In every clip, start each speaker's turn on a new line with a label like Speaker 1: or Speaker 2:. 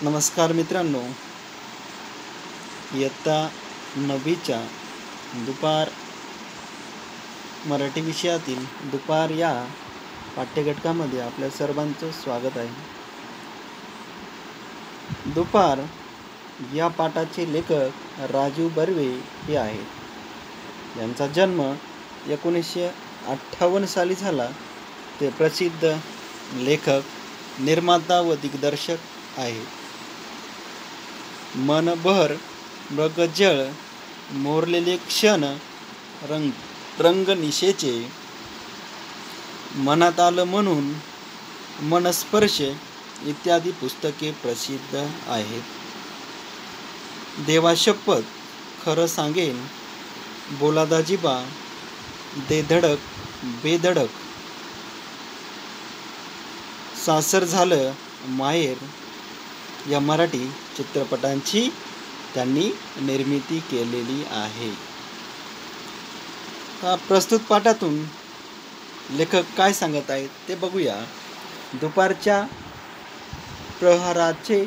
Speaker 1: नमस्कार मित्रांनो, इयत्ता 9वीच्या दुपार मराठी विषयातील दुपार या पाठ्यघटकामध्ये आपल्या सर्वांचं स्वागत आहे. दुपार या पाठाचे लेखक राजू बर्वे हे आहेत. यांचा जन्म 1958 साली झाला. ते प्रसिद्ध लेखक, निर्माता व दिग्दर्शक आहेत. मनभर मृगजळ, मोरलेले क्षण, रंगनिशेचे, मनात आलं म्हणून, मनस्पर्श इत्यादी पुस्तके प्रसिद्ध आहेत. देवाशपथ, खरं सांगेन, बोला दाजीबा, दे धडक, बेधडक, सासर झालं माहेर या मराठी चित्रपटांची त्यांनी निर्मिती केलेली आहे. प्रस्तुत पाठातून लेखक काय सांगत आहेत ते बघूया. दुपारच्या प्रहराचे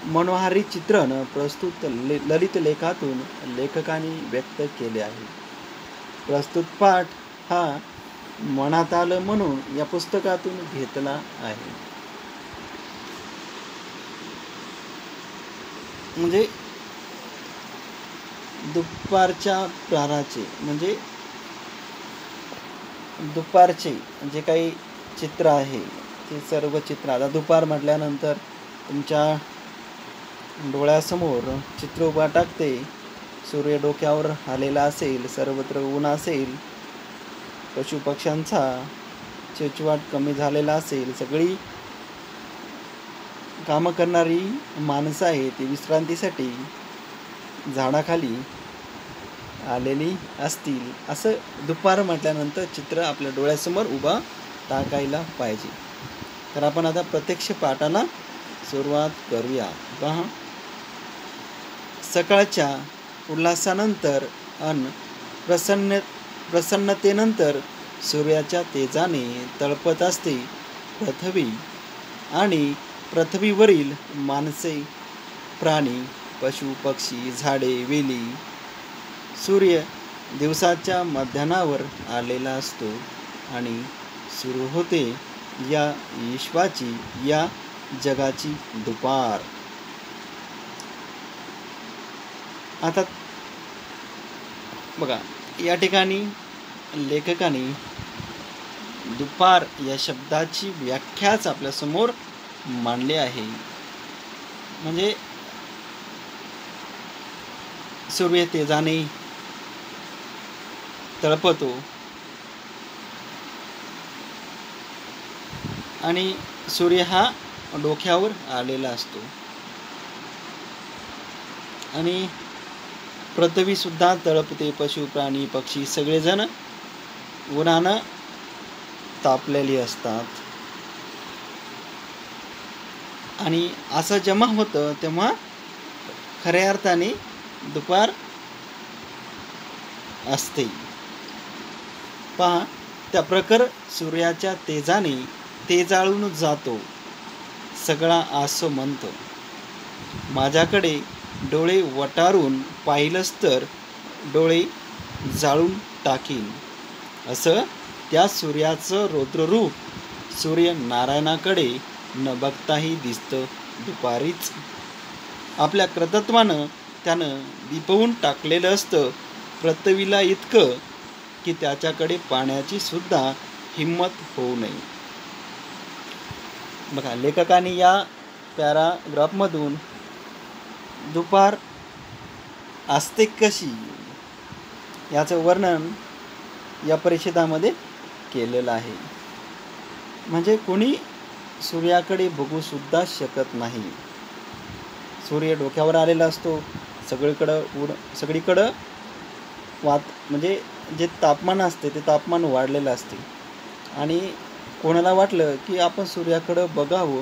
Speaker 1: मनोहारी चित्रण प्रस्तुत ललित लेखातून लेखकाने व्यक्त केले आहे. प्रस्तुत पाठ हा मनात आलं म्हणून या पुस्तकातून घेतला आहे. म्हणजे दुपारच्या प्रहराचे म्हणजे दुपारचे जे काही चित्र आहे ते सर्व चित्र, आता दुपार म्हटल्यानंतर तुमच्या डोळ्यासमोर चित्र उभा टाकते. सूर्य डोक्यावर आलेला असेल, सर्वत्र ऊन असेल, पशुपक्ष्यांचा चिवचिवाट कमी झालेला असेल, सगळी कामं करणारी माणसं आहे ती विश्रांतीसाठी झाडाखाली आलेली असतील, असं दुपार म्हटल्यानंतर चित्र आपल्या डोळ्यासमोर उभा टाकायला पाहिजे. तर आपण आता प्रत्यक्ष पाठाला सुरुवात करूया. पहा, सकाळच्या उल्हासानंतर अन प्रसन्नतेनंतर सूर्याच्या तेजाने तळपत असते पृथ्वी आणि पृथ्वीवरील माणसे, प्राणी, पशु पक्षी, झाडे, वेली. सूर्य दिवसाच्या मध्यानावर आलेला असतो आणि सुरू होते या विश्वाची, या जगाची दुपार. आता बघा, या ठिकाणी लेखकाने दुपार या शब्दाची व्याख्याच आपल्यासमोर मांडली आहे. म्हणजे सूर्य तेजाने तळपतो आणि सूर्य हा डोक्यावर आलेला असतो आणि पृथ्वी सुद्धा तळपते. पशु प्राणी पक्षी सगळेजण उन्हानं तापलेली असतात आणि असं जेव्हा होतं तेव्हा खऱ्या अर्थाने दुपार असते. पहा, त्या प्रखर सूर्याच्या तेजाने तेजाळून जातो सगळा आसो म्हणतो. माझ्याकडे डोळे वटारून पाहिलंस तर डोळे जाळून टाकीन, असं त्या सूर्याचं रौद्ररूप सूर्यनारायणाकडे न बघताही दिसतं दुपारीच. आपल्या कृतत्वानं त्यानं दिपवून टाकलेलं असतं पृथ्वीला इतकं की त्याच्याकडे पाहण्याची सुद्धा हिंमत होऊ नये. बघा, लेखकाने या पॅराग्राफमधून दुपार असते कशी याचं वर्णन या परिच्छेदामध्ये केलेलं आहे. म्हणजे कोणी सूर्याकडे बघू सुद्धा शकत नाही. सूर्य डोक्यावर आलेला असतो, सगळीकडं म्हणजे जे तापमान असते ते तापमान वाढलेलं असते आणि कोणाला वाटलं की आपण सूर्याकडं बघावं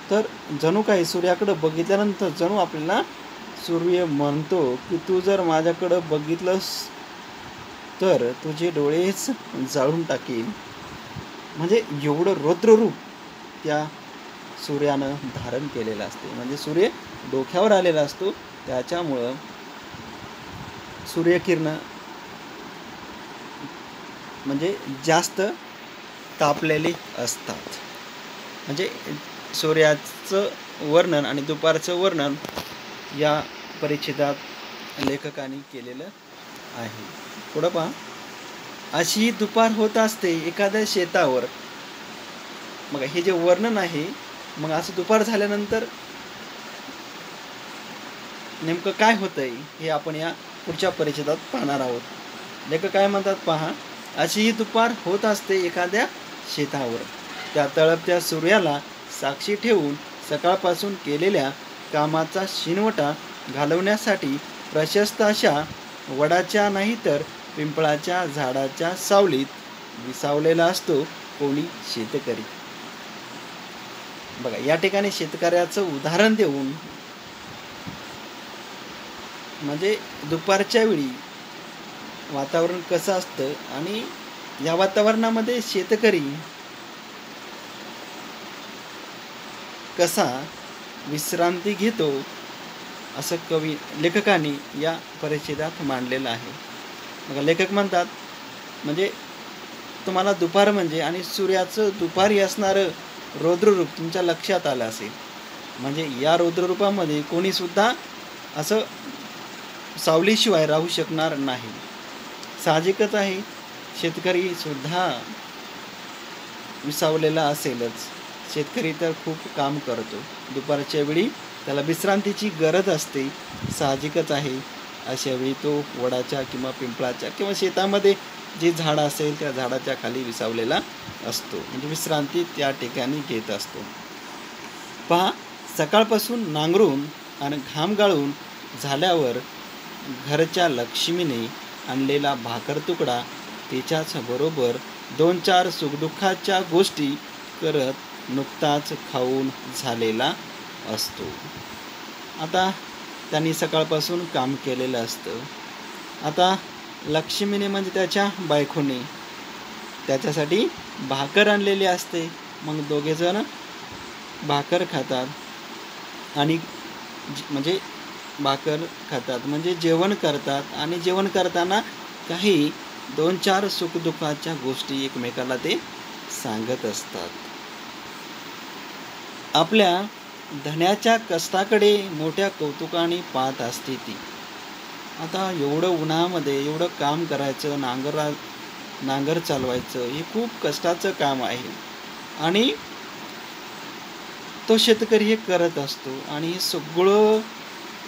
Speaker 1: तर जणू काही सूर्याकडं बघितल्यानंतर जणू आपल्याला सूर्य म्हणतो की तू जर माझ्याकडं बघितलंस तर तुझे डोळेच जाळून टाकेल. म्हणजे एवढं रौद्ररूप त्या सूर्यानं धारण केलेलं असते, म्हणजे सूर्य डोक्यावर आलेला असतो, त्याच्यामुळं सूर्यकिरण म्हणजे जास्त तापलेली असतात. म्हणजे सूर्याचं वर्णन आणि दुपारचं वर्णन या परिच्छेदात लेखकाने केलेलं आहे. पुढं पहा, अशी दुपार होत असते एखाद्या शेतावर. मग हे जे वर्णन आहे, मग असं दुपार झाल्यानंतर नेमकं काय होतंय हे आपण या पुढच्या परिच्छेदात पाहणार आहोत. लेखक काय म्हणतात पहा, अशी ही दुपार होत असते एखाद्या शेतावर. त्या तळपत्या सूर्याला साक्षी ठेवून सकाळपासून केलेल्या कामाचा शिनवटा घालवण्यासाठी प्रशस्त अशा वडाच्या नाही तर पिंपळाच्या झाडाच्या सावलीत विसावलेला असतो कोणी शेतकरी. बघा, या ठिकाणी शेतकऱ्याचं उदाहरण देऊन, म्हणजे दुपारच्या वेळी वातावरण कसं असतं आणि या वातावरणामध्ये शेतकरी कसा विश्रांती घेतो, असं लेखकाने या परिच्छेदात मांडलेलं आहे. मग लेखक म्हणतात, म्हणजे तुम्हाला दुपार म्हणजे आणि सूर्याचं दुपारी असणारं रौद्ररूप तुमच्या लक्षात आलं असेल. म्हणजे या रौद्ररूपामध्ये कोणीसुद्धा असं सावलीशिवाय राहू शकणार नाही. साहजिकच आहे, शेतकरी सुद्धा विसावलेला असेलच. शेतकरी तर खूप काम करतो, दुपारच्या वेळी त्याला विश्रांतीची गरज असते, साहजिकच आहे. अशा वेळी तो वडाच्या किंवा पिंपळाच्या किंवा शेतामध्ये जे झाड असेल त्या झाडाच्या खाली विसावलेला असतो, म्हणजे विश्रांती त्या ठिकाणी घेत असतो. पहा, सकाळपासून नांगरून आणि घाम गाळून झाल्यावर घरच्या लक्ष्मीने आणलेला भाकर तुकडा तिच्याच बरोबर 2-4 सुखदुःखाच्या गोष्टी करत नुकताच खाऊन झालेला असतो. आता त्यांनी सकाळपासून काम केलेलं असतं. आता लक्ष्मीने म्हणजे त्याच्या बायकोने त्याच्यासाठी भाकर आणलेली असते. मग दोघेजण भाकर खातात आणि म्हणजे भाकर खातात म्हणजे जेवण करतात, आणि जेवण करताना काही 2-4 सुखदुःखाच्या गोष्टी एकमेकाला ते सांगत असतात. आपल्या धन्याच्या कष्टाकडे मोठ्या कौतुकाने पाहत असते ती. आता एवढं उन्हामध्ये एवढं काम करायचं, नांगर चालवायचं, हे खूप कष्टाचं काम आहे आणि तो शेतकरी हे करत असतो. आणि हे सगळं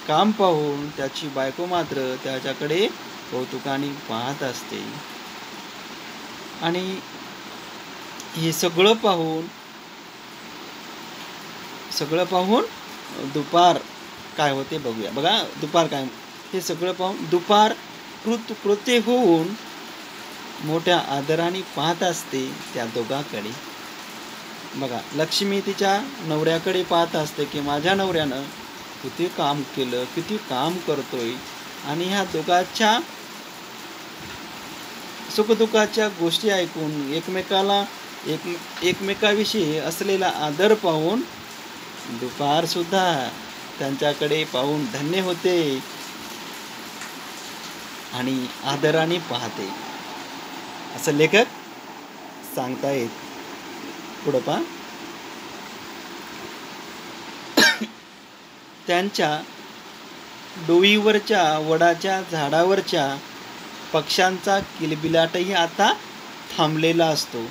Speaker 1: काम पाहून त्याची बायको मात्र त्याच्याकडे कौतुकाने पाहत असते. आणि हे सगळं पाहून दुपार काय होते बघूया. बघा, दुपार काय, हे सगळं पाहून दुपार कृत्य होऊन मोठ्या आदराने पाहत असते त्या दोघांकडे. बघा, लक्ष्मी तिच्या नवऱ्याकडे पाहत असते की माझ्या नवऱ्यानं किती काम केलं, किती काम करतोय, आणि ह्या दोघांच्या सुखदुःखाच्या गोष्टी ऐकून एकमेकाविषयी असलेला आदर पाहून दुपार सुद्धा त्यांच्याकडे पाहून धन्य होते आणि आदराने पाहते, असं लेखक सांगतायत. पुढं पहा, त्यांच्या डोईवरच्या वडाच्या झाडावरच्या पक्ष्यांचा किलबिलाटही आता थांबलेला असतो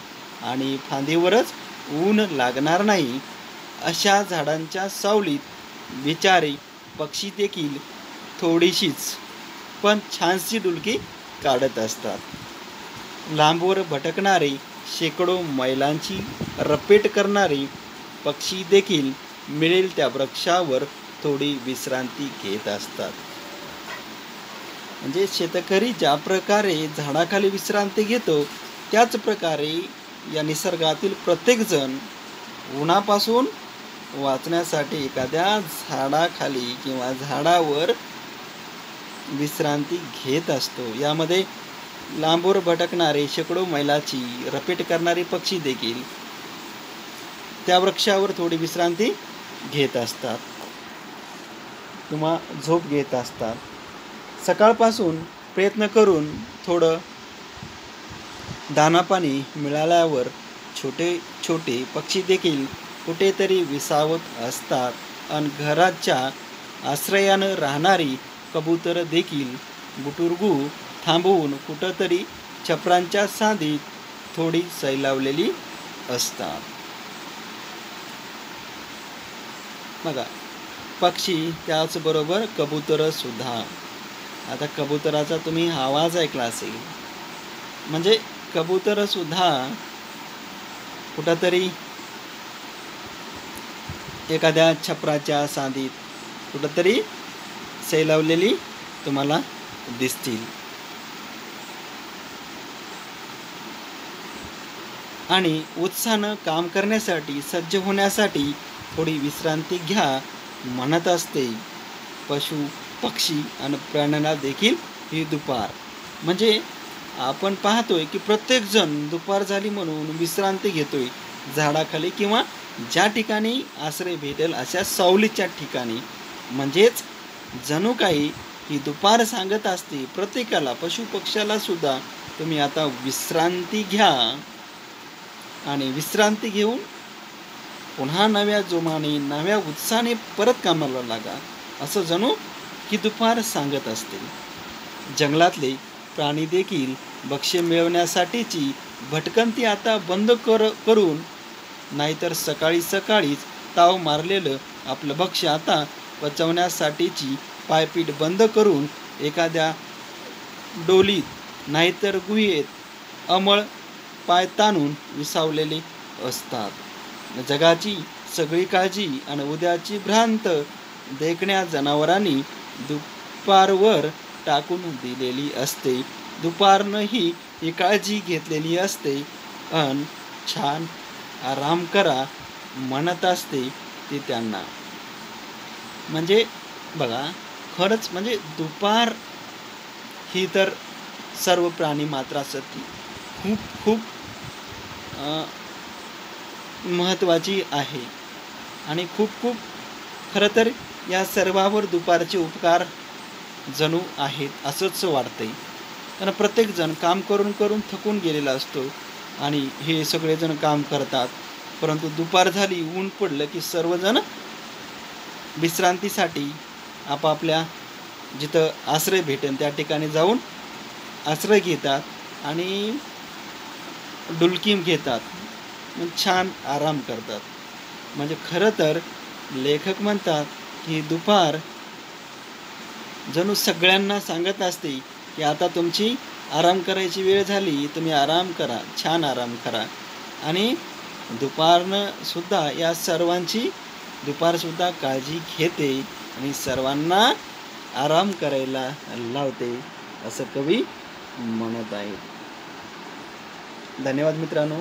Speaker 1: आणि फांदीवरच ऊन लागणार नाही अशा झाडांच्या सावलीत बिचारे पक्षी देखील थोडीशीच पण छानशी डुलकी काढत असतात. लांबवर भटकणारे शेकडो मैलांची रपेट करणारे पक्षी देखील मिळेल त्या वृक्षावर थोडी विश्रांती घेत असतात. म्हणजे शेतकरी ज्या प्रकारे झाडाखाली विश्रांती घेतो त्याच प्रकारे या निसर्गातील प्रत्येकजण उन्हापासून वाचण्यासाठी एखाद्या झाडाखाली किंवा झाडावर विश्रांती घेत असतो. यामध्ये लांबवर भटकणारे शेकडो मैलाची रपेट करणारे पक्षी देखील त्या वृक्षावर थोडी विश्रांती घेत असतात किंवा झोप घेत असतात. सकाळपासून प्रयत्न करून थोडं दाणापाणी मिळाल्यावर छोटे छोटे पक्षी देखील कुठेतरी विसावत असतात आणि घराच्या आश्रयानं राहणारी कबूतर देखील गुटुरगू थांबवून कुठंतरी छपरांच्या साधीत थोडी सैलावलेली असतात. बघा, पक्षी त्याचबरोबर कबूतर सुद्धा. आता कबुतराचा तुम्ही आवाज ऐकला असेल, म्हणजे कबूतर सुद्धा कुठंतरी एखाद्या छपराच्या साधीत कुठंतरी सैलावलेली तुम्हाला दिसतील. आणि उत्साहानं काम करण्यासाठी सज्ज होण्यासाठी थोडी विश्रांती घ्या म्हणत असते. पशु पक्षी आणि प्राण्यांना देखील ही दुपार, म्हणजे आपण पाहतोय की प्रत्येकजण दुपार झाली म्हणून विश्रांती घेतोय झाडाखाली किंवा ज्या ठिकाणी आश्रय भेटेल अशा सावलीच्या ठिकाणी. म्हणजेच जणू काही ही दुपार सांगत असते प्रत्येकाला, पशुपक्ष्याला सुद्धा, तुम्ही आता विश्रांती घ्या आणि विश्रांती घेऊन पुन्हा नव्या जोमाने नव्या उत्साहाने परत कामाला लागा, असं जणू ही दुपार सांगत असते. जंगलातले प्राणी देखील भक्ष्य मिळवण्यासाठीची भटकंती आता बंद करून, नाहीतर सकाळी सकाळीच ताव मारलेलं आपलं भक्ष्य आता पचवण्यासाठीची पायपीट बंद करून एखाद्या डोलीत नाहीतर गुहेत अंमळ पाय ताणून विसावलेले असतात. जगाची सगळी काळजी आणि उद्याची भ्रांत देखण्या जनावरांनी दुपारवर टाकून दिलेली असते. दुपारनंही ही काळजी घेतलेली असते अन छान आराम करा म्हणत असते ती त्यांना. म्हणजे बघा, खरंच म्हणजे दुपार ही तर सर्व प्राणी मात्रासाठी खूप खूप महत्त्वाची आहे आणि खूप खूप खरं तर या सर्वावर दुपारचे उपकार जणू आहेत असंच वाटतंय. कारण प्रत्येकजण काम करून करून थकून गेलेला असतो आणि हे सगळेजण काम करतात, परंतु दुपार झाली, ऊन पडलं की सर्वजण विश्रांतीसाठी आपापल्या जिथं आश्रय भेटेल त्या ठिकाणी जाऊन आश्रय घेतात आणि डुलकीम घेतात, मग छान आराम करतात. म्हणजे खरं तर लेखक म्हणतात की दुपार जणू सगळ्यांना सांगत असते की आता तुमची आराम करायची वेळ झाली, तुम्ही आराम करा, छान आराम करा. आणि दुपारनं सुद्धा या सर्वांची दुपारसुद्धा काळजी घेते आणि सर्वांना आराम करायला लावते असं कवी म्हणत आहेत. धन्यवाद मित्रांनो.